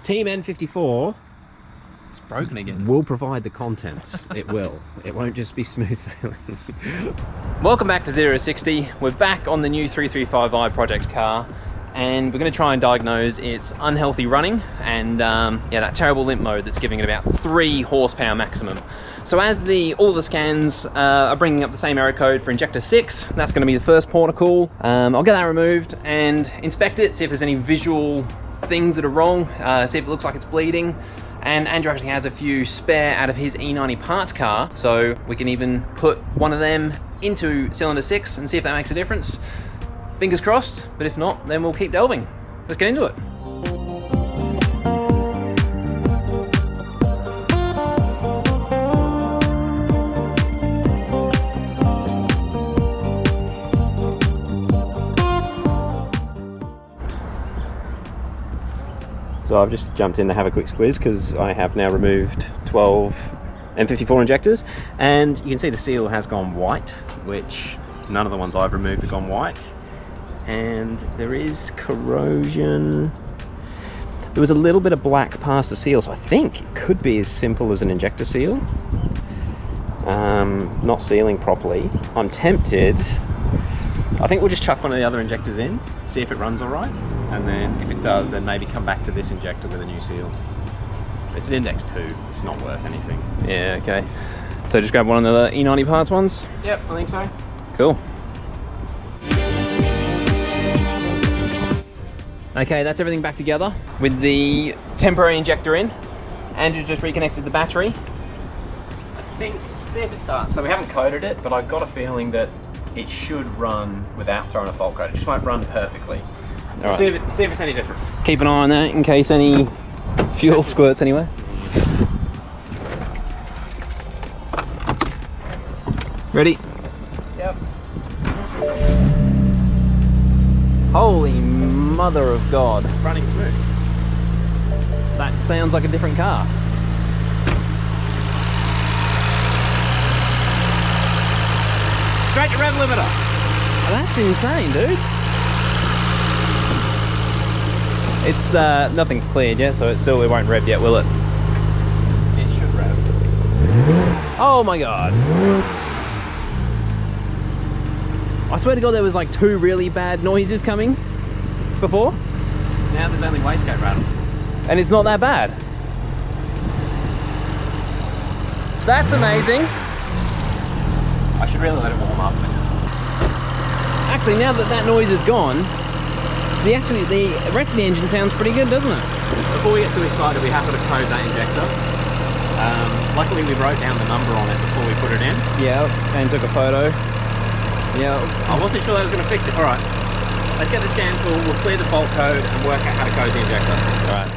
Team N54 It's broken again. will provide the content. It will. It won't just be smooth sailing. Welcome back to 0 to 60. We're back on the new 335i project car, and we're going to try and diagnose its unhealthy running and yeah, that terrible limp mode that's giving it about 3 horsepower maximum. So as all the scans are bringing up the same error code for injector 6, that's going to be the first port of call. I'll get that removed and inspect it, see if there's any visual things that are wrong, see if it looks like it's bleeding. And Andrew actually has a few spare out of his E90 parts car, so we can even put one of them into cylinder 6 and see if that makes a difference. Fingers crossed, but if not, then we'll keep delving. Let's get into it. So I've just jumped in to have a quick squiz because I have now removed 12 N54 injectors, and you can see the seal has gone white, which none of the ones I've removed have gone white. And there is corrosion. There was a little bit of black past the seal, so I think it could be as simple as an injector seal not sealing properly. I'm tempted. I think we'll just chuck one of the other injectors in, see if it runs all right, and then if it does, then maybe come back to this injector with a new seal. It's an index 2, it's not worth anything. Yeah, okay. So just grab one of the E90 parts ones? Yep, I think so. Cool. Okay, that's everything back together with the temporary injector in. Andrew just reconnected the battery. I think, see if it starts. So we haven't coded it, but I've got a feeling that it should run without throwing a fault code. It just won't run perfectly. So right. see if it's any different. Keep an eye on that in case any fuel squirts anywhere. Ready? Yep. Holy mother of God. It's running smooth. That sounds like a different car. Straight to rev limiter. That's insane, dude. It's nothing's cleared yet, so it won't rev yet, will it? It should rev. Oh my God. I swear to God there was like 2 really bad noises coming before. Now there's only wastegate rattle. And it's not that bad. That's amazing. I should really let it warm up. Actually, now that that noise is gone, the rest of the engine sounds pretty good, doesn't it? Before we get too excited, we happen to code that injector. Luckily, we wrote down the number on it before we put it in. Yeah, and took a photo. Yeah. I wasn't sure that was going to fix it. All right, let's get the scan tool. We'll clear the fault code and work out how to code the injector. All right.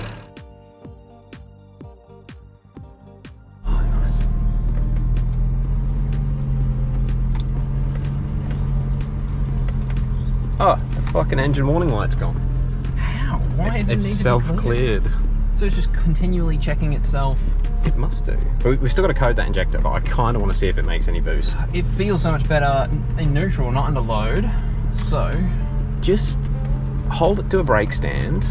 Oh, the fucking engine warning light's gone. How? Why did it need to be cleared? It's self-cleared. So it's just continually checking itself? It must do. We've still got to code that injector, but I kind of want to see if it makes any boost. It feels so much better in neutral, not under load. So, just hold it to a brake stand.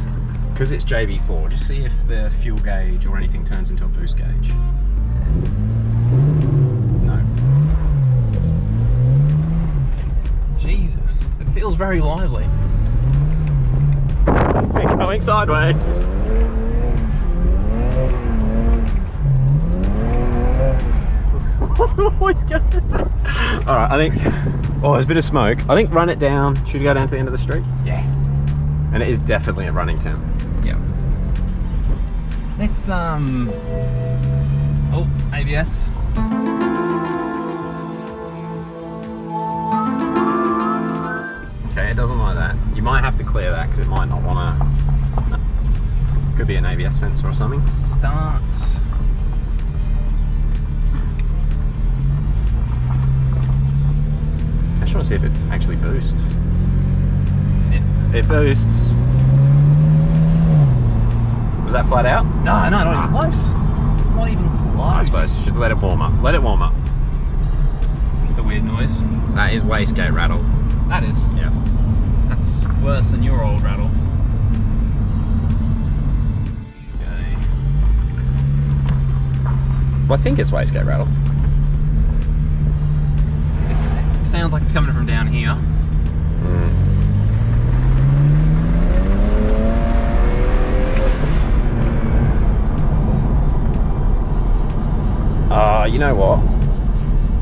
Because it's JV4, just see if the fuel gauge or anything turns into a boost gauge. No. Jesus. It feels very lively. We're going sideways. Alright, I think... Oh, there's a bit of smoke. I think run it down. Should we go down to the end of the street? Yeah. And it is definitely at running temp. Yeah. Let's, Oh, ABS. Okay, it doesn't like that. You might have to clear that because it might not want to... No. Could be an ABS sensor or something. Start. I just want to see if it actually boosts. It boosts. Was that flat out? No, not even close. Not even close. I suppose you should let it warm up. Let it warm up. It's a weird noise. That is wastegate rattle. That is? Yeah. That's worse than your old rattle. Well, I think it's wastegate rattle. It sounds like it's coming from down here. You know what?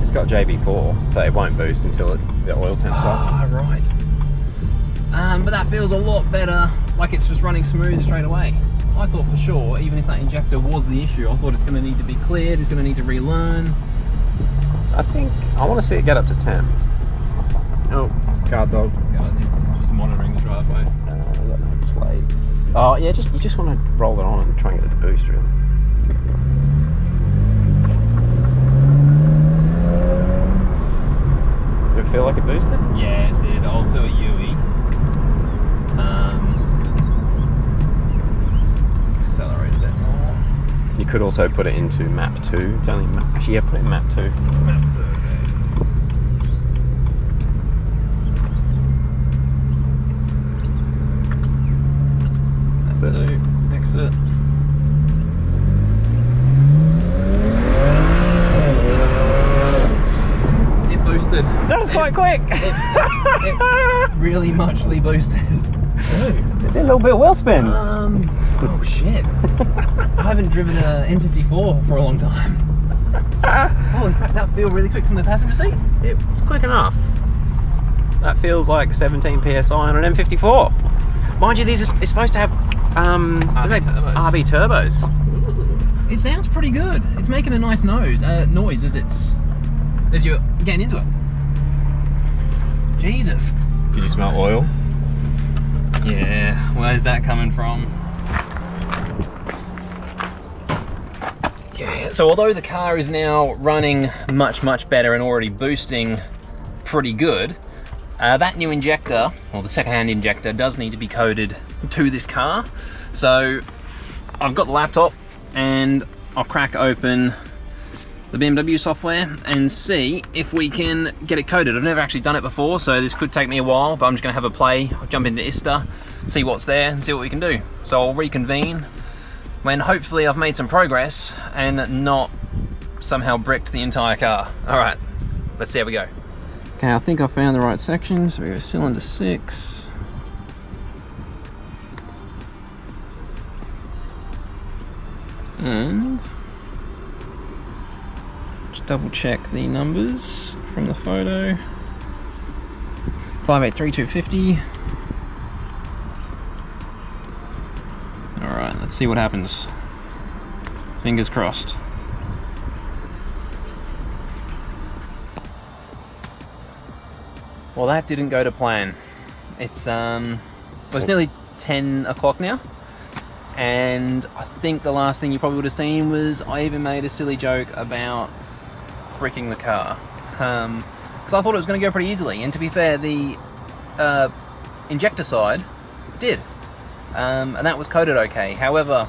It's got JB4, so it won't boost until the oil temps up. Ah, right. But that feels a lot better, like it's just running smooth straight away. I thought for sure, even if that injector was the issue, I thought it's going to need to be cleared, it's going to need to relearn. I think I want to see it get up to 10. Oh, guard dog. God, it's just monitoring the driveway. Got no plates. Oh yeah, you just want to roll it on and try and get it to boost really. Did it feel like it boosted? Yeah, it did. I'll do a UE. Accelerate a bit more. You could also put it into map 2. It's only actually, yeah, put it in map 2. Map 2, okay. That's it. Exit. It boosted. That was quite quick! It really muchly boosted. It did a little bit of wheel spins. Oh shit. I haven't driven a N54 for a long time. Holy crap, that feel really quick from the passenger seat? It was quick enough. That feels like 17 PSI on an M54. Mind you, these are it's supposed to have RB turbos. It sounds pretty good. It's making a nice noise as you're getting into it. Jesus. Can you smell oil? Yeah, where's that coming from? Okay, so although the car is now running much better and already boosting pretty good, that new injector, or the second-hand injector, does need to be coded to this car. So I've got the laptop and I'll crack open the BMW software and see if we can get it coded. I've never actually done it before, so this could take me a while, but I'm just gonna have a play. I'll jump into ISTA, see what's there and see what we can do. So I'll reconvene when hopefully I've made some progress and not somehow bricked the entire car. All right, let's see how we go. Okay, I think I found the right section, so we go cylinder 6. And just double check the numbers from the photo. 583250. All right, let's see what happens. Fingers crossed. Well, that didn't go to plan. It's nearly 10 o'clock now. And I think the last thing you probably would have seen was I even made a silly joke about bricking the car. Because I thought it was going to go pretty easily. And to be fair, the injector side did. And that was coded okay. However,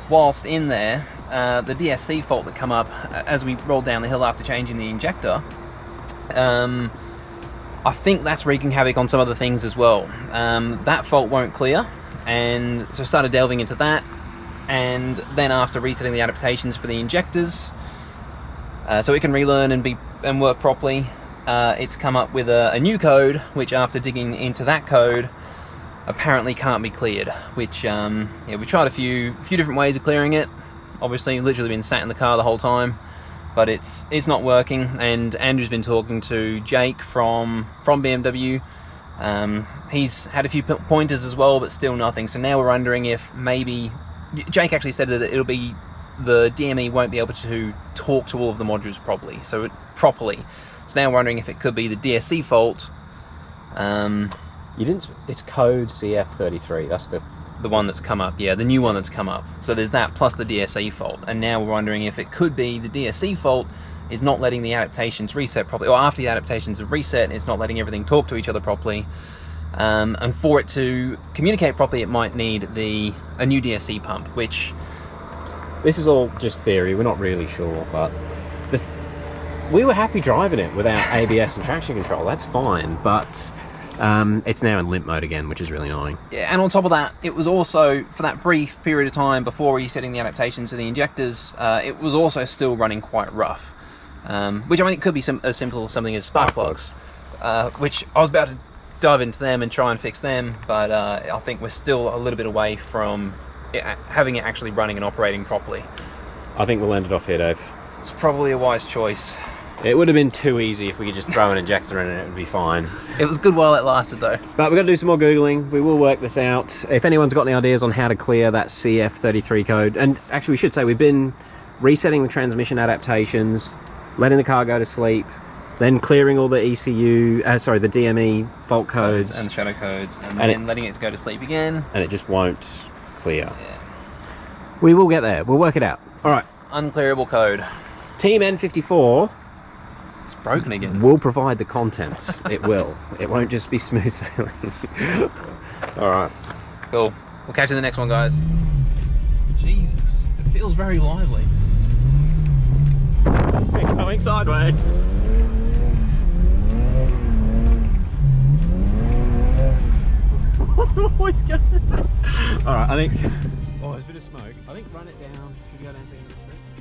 whilst in there, the DSC fault that come up as we rolled down the hill after changing the injector, I think that's wreaking havoc on some other things as well. That fault won't clear. And so I started delving into that, and then after resetting the adaptations for the injectors, so it can relearn and work properly, it's come up with a new code, which after digging into that code, apparently can't be cleared. Which yeah, we tried a few different ways of clearing it. Obviously, literally been sat in the car the whole time, but it's not working. And Andrew's been talking to Jake from BMW. He's had a few pointers as well, but still nothing. So now we're wondering if maybe Jake actually said that it'll be the DME won't be able to talk to all of the modules properly. So now we're wondering if it could be the DSC fault. You didn't. It's code CF33. That's the one that's come up. Yeah, the new one that's come up. So there's that plus the DSC fault, and now we're wondering if it could be the DSC fault is not letting the adaptations reset properly, or after the adaptations have reset, it's not letting everything talk to each other properly. And for it to communicate properly, it might need a new DSC pump, which... This is all just theory, we're not really sure, but we were happy driving it without ABS and traction control, that's fine, but It's now in limp mode again, which is really annoying. Yeah, and on top of that, it was also, for that brief period of time before resetting the adaptation to the injectors, it was also still running quite rough. Which I mean, it could be as simple as something as spark plugs, which I was about to dive into them and try and fix them, but I think we're still a little bit away from having it actually running and operating properly. I think we'll end it off here, Dave. It's probably a wise choice. It would have been too easy if we could just throw an injector in and it would be fine. It was good while it lasted though. But we've got to do some more Googling. We will work this out. If anyone's got any ideas on how to clear that CF33 code, and actually we should say we've been resetting the transmission adaptations, letting the car go to sleep, then clearing all the ECU, the DME fault codes. And shadow codes, and then letting it go to sleep again. And it just won't clear. Yeah. We will get there. We'll work it out. All right. Unclearable code. Team N54 It's broken again. will provide the content. It will. It won't just be smooth sailing. All right. Cool. We'll catch you in the next one, guys. Jesus, it feels very lively. We're going sideways. All right, I think. Oh, there's a bit of smoke. I think run it down. Should we go down to the street?